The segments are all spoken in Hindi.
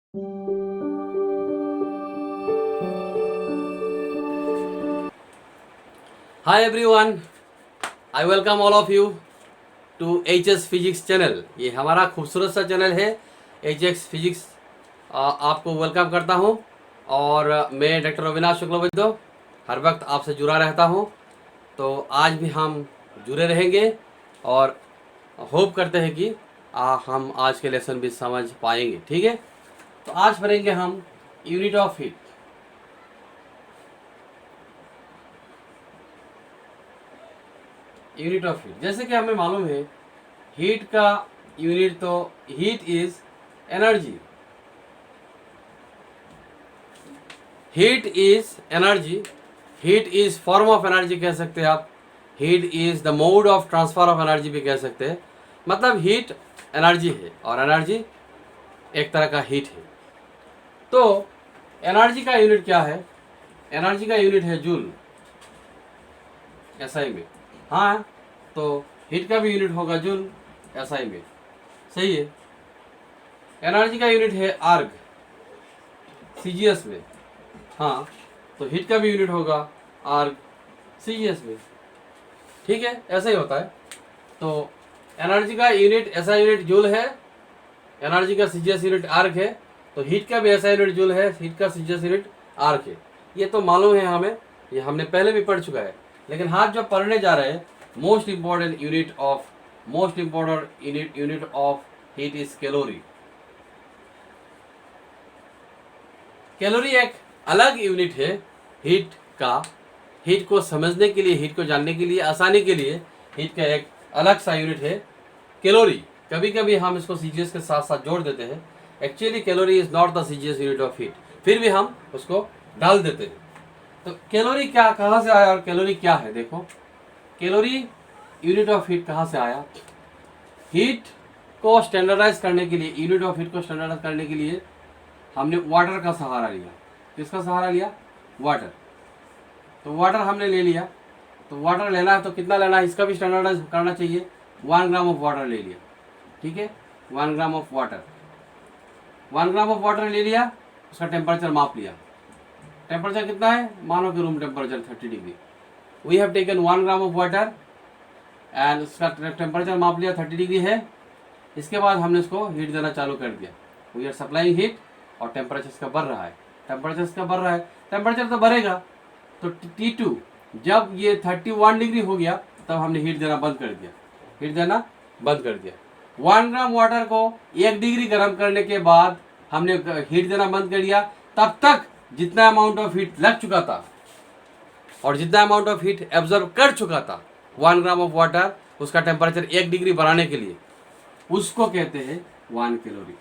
Hi everyone, I welcome all of you to HS physics channel. ये हमारा खूबसूरत सा चैनल है HS फिजिक्स। आपको वेलकम करता हूँ और मैं डॉक्टर अविनाश शुक्लवैद्य हर वक्त आपसे जुड़ा रहता हूँ। तो आज भी हम जुड़े रहेंगे और होप करते हैं कि हम आज के लेसन भी समझ पाएंगे। ठीक है, तो आज पढ़ेंगे हम unit of heat. Unit of heat, जैसे कि हमें मालूम है हीट का यूनिट तो heat is energy. Heat is energy, heat is form of energy कह सकते हैं आप। Heat is the mode of transfer of energy भी कह सकते हैं। मतलब हीट एनर्जी है और एनर्जी एक तरह का हीट है। तो एनर्जी का यूनिट क्या है? एनर्जी का यूनिट है जूल, एसआई में। हाँ, तो हीट का भी यूनिट होगा जूल, एसआई में। सही है। एनर्जी का यूनिट है आर्ग, सीजीएस में। हाँ, तो हीट का भी यूनिट होगा आर्ग, सीजीएस में। ठीक है, ऐसा ही होता है। तो एनर्जी का यूनिट ऐसा यूनिट जूल है, एनर्जी का सीजीएस यूनिट आर्ग है। तो हीट का भी ऐसा यूनिट जूल है, हीट का सीजीएस यूनिट आर्ग है। ये तो मालूम है हमें, ये हमने पहले भी पढ़ चुका है। लेकिन आज जो पढ़ने जा रहे हैं, most important unit of heat is calorie. Calorie एक अलग यूनिट है हीट का। हीट को समझने के लिए, हीट को जानने के लिए, आसानी के लिए हीट का एक अलग सा यूनिट है कैलोरी। कभी कभी हम इसको सीजीएस के साथ साथ जोड़ देते हैं। Actually calorie is not the CGS unit of heat, फिर भी हम उसको डाल देते हैं। तो कैलोरी क्या, कहाँ से आया और कैलोरी क्या है? देखो, कैलोरी यूनिट ऑफ हीट कहाँ से आया? हीट को स्टैंडर्डाइज करने के लिए, यूनिट ऑफ हीट को स्टैंडर्डाइज करने के लिए हमने वाटर का सहारा लिया। किसका सहारा लिया? वाटर। तो वाटर हमने ले लिया। तो वाटर लेना है तो कितना लेना है, इसका भी स्टैंडर्डाइज करना चाहिए। 1 ग्राम ऑफ वाटर ले लिया। ठीक है, 1 gram of water, 1 gram of water ले लिया। उसका टेम्परेचर माप लिया। टेम्परेचर कितना है? मानो कि room temperature 30 degree. We have taken 1 gram of water and उसका टेम्परेचर माप लिया 30 डिग्री है। इसके बाद हमने इसको हीट देना चालू कर दिया। वी आर सप्लाइंग हीट और टेम्परेचर इसका बढ़ रहा है। टेम्परेचर इसका बढ़ रहा है, टेम्परेचर तो बढ़ेगा। तो T2 जब ये 31 डिग्री हो गया तब हमने हीट देना बंद कर दिया। हीट देना बंद कर दिया। 1 ग्राम वाटर को 1 डिग्री गर्म करने के बाद हमने हीट देना बंद कर दिया। तब तक जितना अमाउंट ऑफ हीट लग चुका था और जितना अमाउंट ऑफ हीट एब्जॉर्ब कर चुका था 1 ग्राम ऑफ वाटर, उसका टेम्परेचर 1 डिग्री बढ़ाने के लिए, उसको कहते हैं 1 कैलोरी।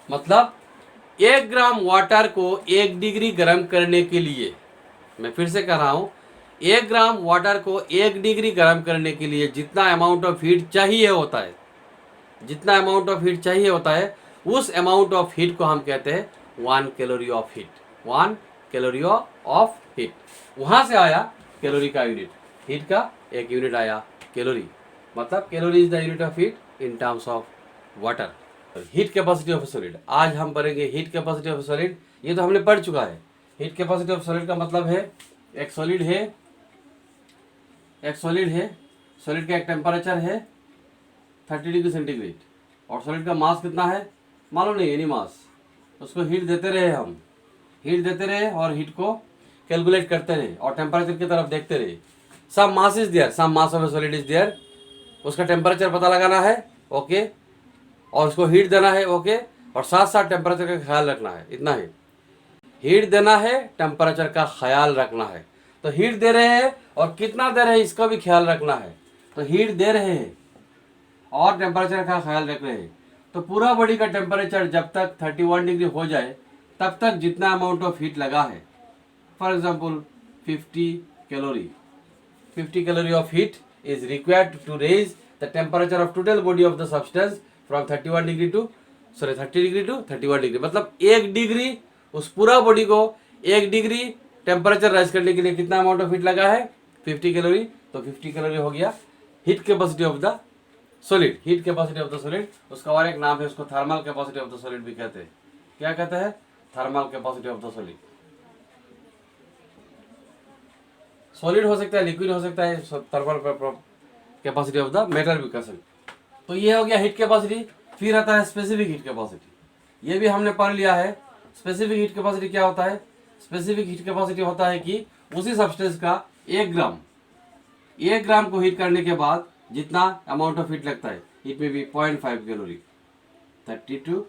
मतलब 1 ग्राम वाटर को 1 डिग्री गर्म करने के लिए, मैं फिर से कह रहा हूं, 1 ग्राम वाटर को 1 डिग्री गर्म करने के लिए जितना अमाउंट ऑफ हीट चाहिए होता है, जितना अमाउंट ऑफ हीट चाहिए होता है, उस अमाउंट ऑफ हीट को हम कहते हैं 1 calorie of heat. 1 calorie of heat, वहां से आया कैलोरी का यूनिट। हीट का एक यूनिट आया कैलोरी। मतलब calorie is the unit of heat in terms of water. Heat capacity of solid, आज हम पढ़ेंगे हीट कैपेसिटी ऑफ सॉलिड। ये तो हमने पढ़ चुका है। हीट कैपेसिटी ऑफ सॉलिड का मतलब है एक सॉलिड है, सॉलिड का एक टेम्परेचर है 30 डिग्री सेंटीग्रेड और सॉलिड का मास कितना है मालूम नहीं, एनी मास। उसको हीट देते रहे, हम हीट देते रहे और हीट को कैलकुलेट करते रहे और टेम्परेचर की तरफ देखते रहे। Some mass is there, some mass of a solid is there, उसका टेम्परेचर पता लगाना है, ओके, और उसको हीट देना है, ओके, और साथ साथ टेम्परेचर का ख्याल रखना है। इतना ही, हीट देना है, टेम्परेचर का ख्याल रखना है। तो हीट दे रहे हैं और कितना दे रहे हैं इसका भी ख्याल रखना है। तो हीट दे रहे हैं और टेम्परेचर का ख्याल रख रहे हैं। तो पूरा बॉडी का टेम्परेचर जब तक 31 डिग्री हो जाए तब तक जितना अमाउंट ऑफ हीट लगा है, for example 50 calorie of heat is required to raise the temperature of total body of the substance from 30 degree to 31 degree. मतलब 1 डिग्री, उस पूरा बॉडी को 1 डिग्री टेम्परेचर राइज करने के लिए कितना अमाउंट ऑफ हीट लगा है? 50 कैलोरी। तो 50 कैलोरी हो गया heat capacity of the solid, heat capacity of the solid, उसका और एक नाम है, उसको thermal capacity of the solid भी कहते हैं। क्या कहते हैं? Thermal capacity of the solid. Solid हो सकता है, लिक्विड हो सकता है, thermal capacity of the metal भी कर सकते। तो ये हो गया हीट कैपेसिटी। फिर आता है स्पेसिफिक हीट कैपेसिटी। ये भी हमने पढ़ लिया है। स्पेसिफिक हीट कैपेसिटी क्या होता है? स्पेसिफिक हीट कैपेसिटी होता है कि उसी सब्सटेंस का 1 ग्राम को हीट करने के बाद जितना अमाउंट ऑफ हीट लगता है, इट में भी 0.5 कैलोरी, 30 to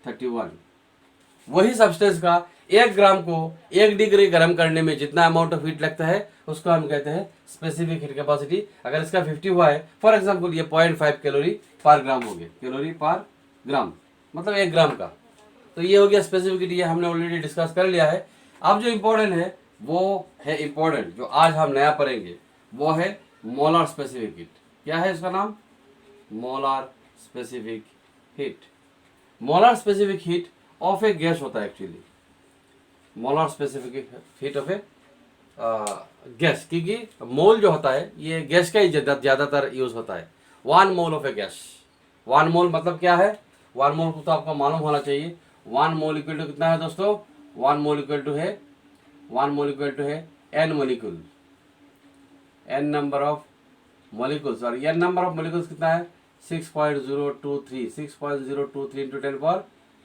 31। वही सब्सटेंस का 1 ग्राम को 1 डिग्री गर्म करने में जितना अमाउंट ऑफ हीट लगता है उसको हम कहते हैं स्पेसिफिक हीट कैपेसिटी। अगर इसका 50 हुआ है, फॉर एग्जांपल ये 0.5 कैलोरी पर ग्राम हो गया, कैलोरी पर ग्राम मतलब 1 ग्राम का। तो ये हो गया स्पेसिफिक हीट, ये हमने ऑलरेडी डिस्कस कर लिया है। अब जो इम्पोर्टेंट है वो है इम्पोर्टेंट, जो आज हम नया पढ़ेंगे वो है मोलर स्पेसिफिक हीट। क्या है इसका नाम? Molar specific heat. Molar specific heat of A gas होता है actually, molar specific heat of A gas, क्योंकि मोल जो होता है ये गैस का ही ज्यादातर यूज होता है। 1 मोल ऑफ ए गैस। 1 मोल मतलब क्या है? 1 मोल को तो आपको मालूम होना चाहिए। 1 मोल इक्वल टू कितना है दोस्तों? 1 मोल इक्वल टू है n molecule, n number of molecules. और n नंबर ऑफ मोलिक्यूल्स कितना है? 6.023 into 10 power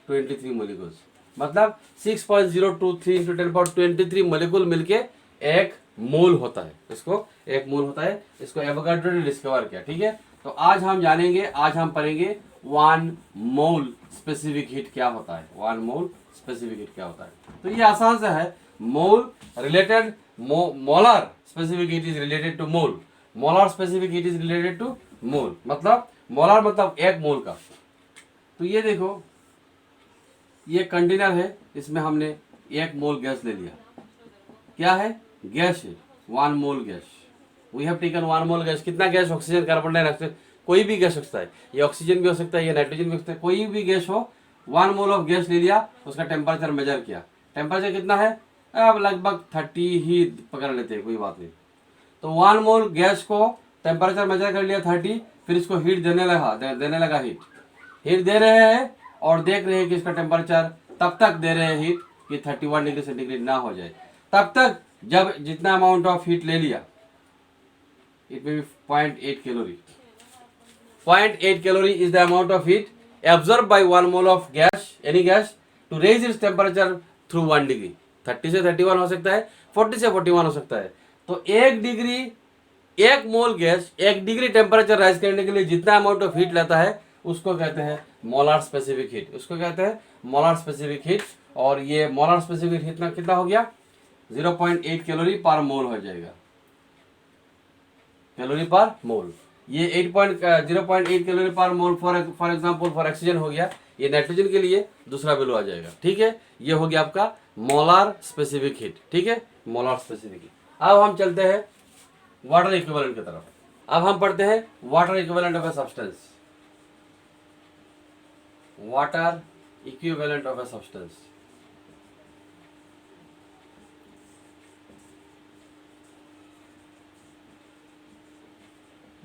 23 मोलिक्यूल्स, मतलब 6.023 into 10 power 23 मोलिक्यूल मिलके एक मोल होता है। इसको एक मोल होता है, इसको एवोगाड्रो ने डिस्कवर किया। ठीक है, तो आज हम जानेंगे, आज हम पढ़ेंगे 1 मोल स्पेसिफिक हीट क्या होता है। 1 मोल स्पेसिफिक हीट क्या होता है? तो ये आसान सा है। Mole related, molar specific heat is related to mole, molar specific heat is related to mole, मतलब मोलर मतलब 1 मोल का। तो ये देखो, ये कंटेनर है, इसमें हमने 1 मोल गैस ले लिया। क्या है? गैस है, 1 mole gas. We have taken 1 mole gas. कितना गैस? ऑक्सीजन, कार्बन डाइऑक्साइड, कोई भी गैस हो सकता है, ये ऑक्सीजन भी हो सकता है, ये नाइट्रोजन भी हो सकता है, कोई भी गैस हो। 1 मोल ऑफ गैस ले लिया, उसका टेम्परेचर मेजर किया। टेम्परेचर कितना है? अब लगभग 30 ही पकड़ लेते हैं, कोई बात नहीं। तो 1 मोल गैस को टेम्परेचर मेजर कर लिया 30, फिर इसको हीट देने लगा हीट दे रहे हैं और देख रहे हैं कि इसका टेम्परेचर तब तक दे रहे हैं हीट कि 31 डिग्री सेंटीग्रेड ना हो जाए। तब तक जब जितना अमाउंट ऑफ हीट ले लिया, इट में भी 0.8 calorie. 0.8 calorie is the amount of heat absorb by 1 mole of gas, any gas, to raise its temperature through 1 degree. 30 से 31 हो सकता है, 40 से 41 हो सकता है। तो 1 mole gas 1 degree temperature rise करने के लिए जितना अमाउंट ऑफ हीट लेता है उसको कहते हैं मोलर स्पेसिफिक हीट। उसको कहते हैं मोलर स्पेसिफिक हीट। और ये मोलर स्पेसिफिक हीट कितना हो गया? 0.8 कैलोरी पर मोल हो जाएगा, कैलोरी पर मोल। ये 0.8 कैलोरी पर मोल फॉर एग्जांपल फॉर ऑक्सीजन हो गया। ये नाइट्रोजन के लिए दूसरा वैल्यू आ जाएगा। ठीक है, ये हो गया आपका मोलर स्पेसिफिक हीट। ठीक है, मोलर स्पेसिफिक हीट। अब हम चलते हैं वाटर इक्विवेलेंट की तरफ। अब हम पढ़ते हैं water equivalent of a substance. Water equivalent of a substance.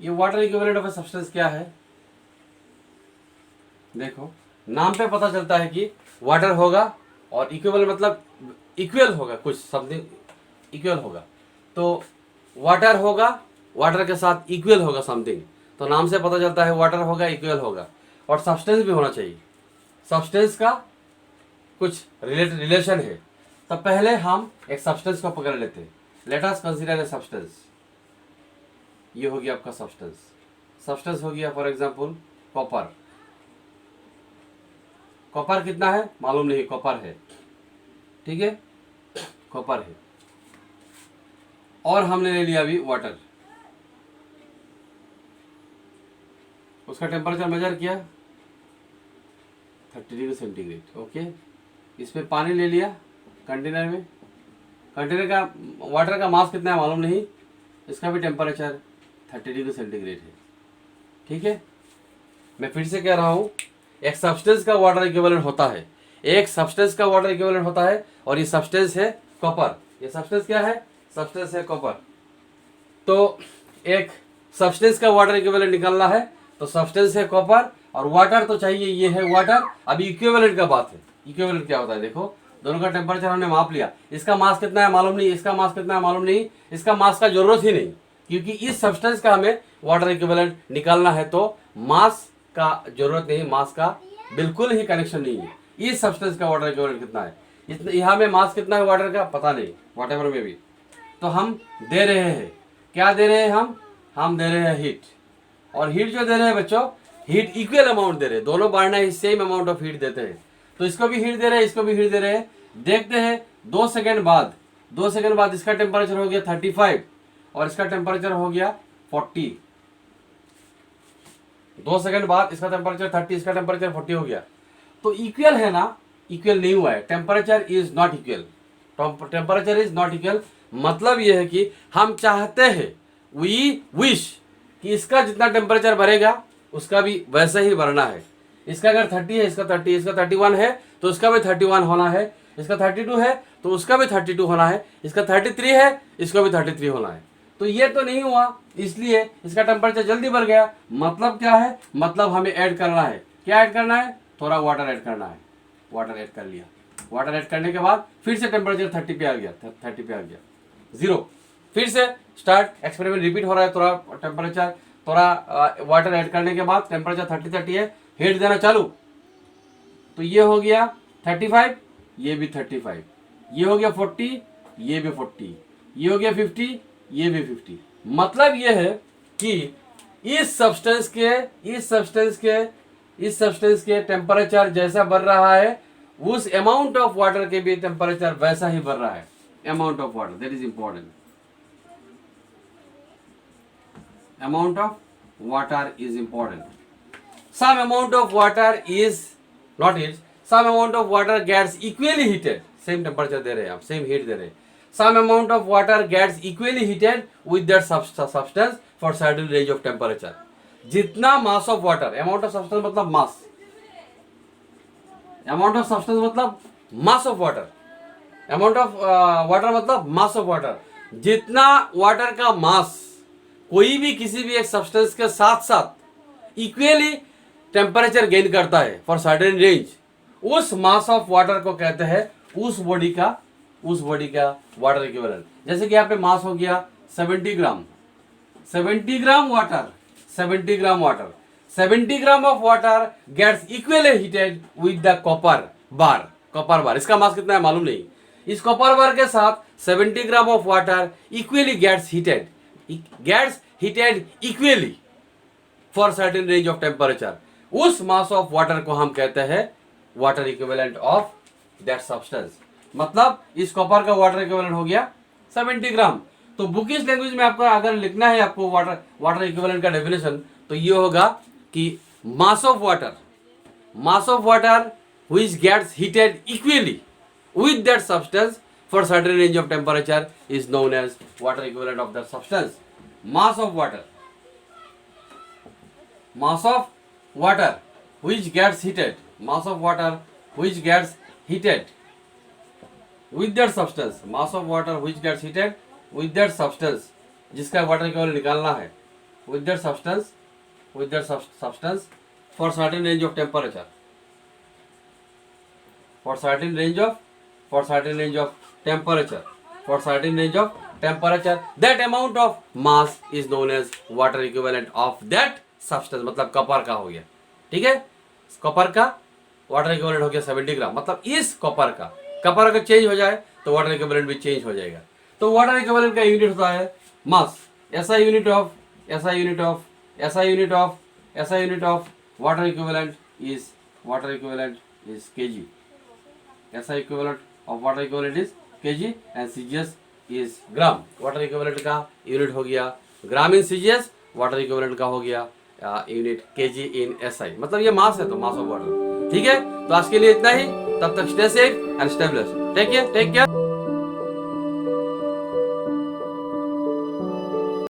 ये water equivalent of a substance क्या है? देखो, नाम पे पता चलता है कि वाटर होगा और इक्विवेलेंट मतलब इक्वल होगा, कुछ समथिंग इक्वल होगा। तो वाटर होगा, वाटर के साथ इक्वल होगा समथिंग, तो नाम से पता चलता है वाटर होगा, इक्वल होगा। और सब्सटेंस भी होना चाहिए, सब्सटेंस का कुछ रिलेशन है। तो पहले हम एक सब्सटेंस को पकड़ लेते हैं। Let us consider a substance. ये हो गया आपका सब्सटेंस। सब्सटेंस हो गया फॉर एग्जांपल कॉपर। कॉपर कितना है मालूम नहीं, कॉपर है। ठीक है, कॉपर है। और हमने ले लिया अभी वाटर, उसका टेम्परेचर मेजर किया 30 डिग्री सेंटीग्रेड। ओके, इसमें पानी ले लिया कंटेनर में। कंटेनर का वाटर का मास कितना है मालूम नहीं, इसका भी टेम्परेचर 30 डिग्री सेंटीग्रेड है। ठीक है, मैं फिर से कह रहा हूं, एक सब्सटेंस का वाटर इक्विवेलेंट होता है, एक सब्सटेंस का वाटर इक्विवेलेंट होता है, और ये सब्सटेंस है कॉपर। ये सब्सटेंस क्या है? सब्सटेंस है कॉपर। तो एक सब्सटेंस का वाटर इक्विवेलेंट निकालना है तो सब्सटेंस है कॉपर और वाटर तो चाहिए, ये है वाटर। अभी इक्विवेलेंट का बात है। इक्विवेलेंट क्या होता है, देखो दोनों का टेम्परेचर हमने माप लिया, इसका मास कितना है मालूम नहीं, इसका मास कितना है मालूम नहीं, इसका मास का जरूरत ही नहीं, क्योंकि इस सब्सटेंस का हमें वाटर इक्विवेलेंट निकालना है, तो मास का जरूरत नहीं, मास का बिल्कुल ही कनेक्शन नहीं है। इस सब्सटेंस का वाटर इक्विवेलेंट कितना है, यहाँ में मास कितना है वाटर का पता नहीं, व्हाटएवर में भी, तो हम दे रहे हैं, क्या दे रहे हैं हम दे रहे हैं हीट। और हीट जो दे रहे हैं बच्चों, हीट इक्वल अमाउंट दे रहे हैं, दोनों बाढ़ना ही सेम अमाउंट ऑफ हीट देते हैं। तो इसको भी हीट दे रहे हैं, इसको भी हीट दे रहे हैं। देखते हैं 2 सेकंड बाद इसका टेम्परेचर हो गया 35 और इसका टेम्परेचर हो गया 40। 2 सेकंड बाद इसका टेम्परेचर 30, इसका टेम्परेचर 40 हो गया, तो इक्वल है ना, इक्वल नहीं हुआ है, temperature is not equal, temperature is not equal. मतलब यह है कि हम चाहते हैं, वी विश कि इसका जितना टेम्परेचर बढ़ेगा उसका भी वैसा ही बढ़ना है। इसका अगर 30 है, इसका 30, इसका 31 है तो इसका भी 31 होना है, इसका 32 है तो उसका भी 32 होना है, इसका 33 है इसका भी 33 होना है। तो ये तो नहीं हुआ, इसलिए इसका टेम्परेचर जल्दी बढ़ गया। मतलब क्या है, मतलब हमें ऐड करना है, क्या ऐड करना है, थोड़ा वाटर ऐड करना है। वाटर ऐड कर लिया, वाटर ऐड करने के बाद फिर से टेम्परेचर 30 पे आ गया, 30 पे आ गया, 0। फिर से स्टार्ट, एक्सपेरिमेंट रिपीट हो रहा है, थोड़ा टेम्परेचर, थोड़ा वाटर ऐड करने के बाद टेम्परेचर 30 है, हीट देना चालू, तो ये हो गया 35, ये भी 35, ये हो गया 40, ये भी 40, ये हो गया 50, ये भी 50। मतलब ये है कि इस सब्सटेंस के टेम्परेचर जैसा बढ़ रहा है, उस अमाउंट ऑफ वाटर के भी टेम्परेचर वैसा ही बढ़ रहा है। Amount of water, that is important. amount of water is important. Some amount of water is not it, some amount of water gets equally heated, same temperature दे रहे हैं आप, same heat दे रहे हैं, some amount of water gets equally heated with that substance for certain range of temperature. जितना mass of water, amount of substance मतलब mass, amount of substance मतलब mass of water, amount of water मतलब mass of water, जितना water का mass कोई भी किसी भी एक सब्सटेंस के साथ साथ इक्वली टेम्परेचर गेन करता है फॉर सर्टेन रेंज, उस मास ऑफ वाटर को कहते हैं उस बॉडी का वाटर इक्विवेलेंट। जैसे कि यहाँ पे मास हो गया 70 gram, 70 gram water, 70 gram water, 70 gram of water gets equally heated with the copper bar. इसका मास कितना है मालूम नहीं, इस कॉपर बार के साथ 70 gram of water equally gets heated equally for certain range of temperature। उस mass of water को हम कहते हैं water equivalent of that substance। मतलब इस कॉपर का वाटर इक्विवेलेंट हो गया 70 ग्राम। तो बुकिश लैंग्वेज में आपको अगर लिखना है आपको वाटर इक्विवेलेंट का डेफिनेशन, तो ये होगा कि mass of water which gets heated equally with that substance for certain range of temperature is known as water equivalent of that substance। mass of water which gets heated, mass of water which gets heated with that substance, mass of water which gets heated with that substance, जिसका वाटर इक्विवेलेंट निकालना है, with that substance for certain range of temperature, for certain range of temperature, that amount of mass is known as water equivalent of that substance। मतलब कॉपर का हो गया, ठीक है, कॉपर का वाटर इक्विवेलेंट हो गया 70 ग्राम। मतलब इस कॉपर अगर चेंज हो जाए तो वाटर इक्विवेलेंट भी चेंज हो जाएगा। तो वाटर इक्विवेलेंट का यूनिट होता है मास। SI unit of water equivalent is kg। SI equivalent of water equivalent is kg and CGS is gram. Water equivalent का यूनिट हो गया ग्राम इन CGS, वाटर इक्विवेलेंट का हो गया यूनिट kg इन SI। मतलब ये मास है तो मास ऑफ वाटर। ठीक है, तो आज के लिए इतना ही, तब तक stay safe and stay blessed. Take care.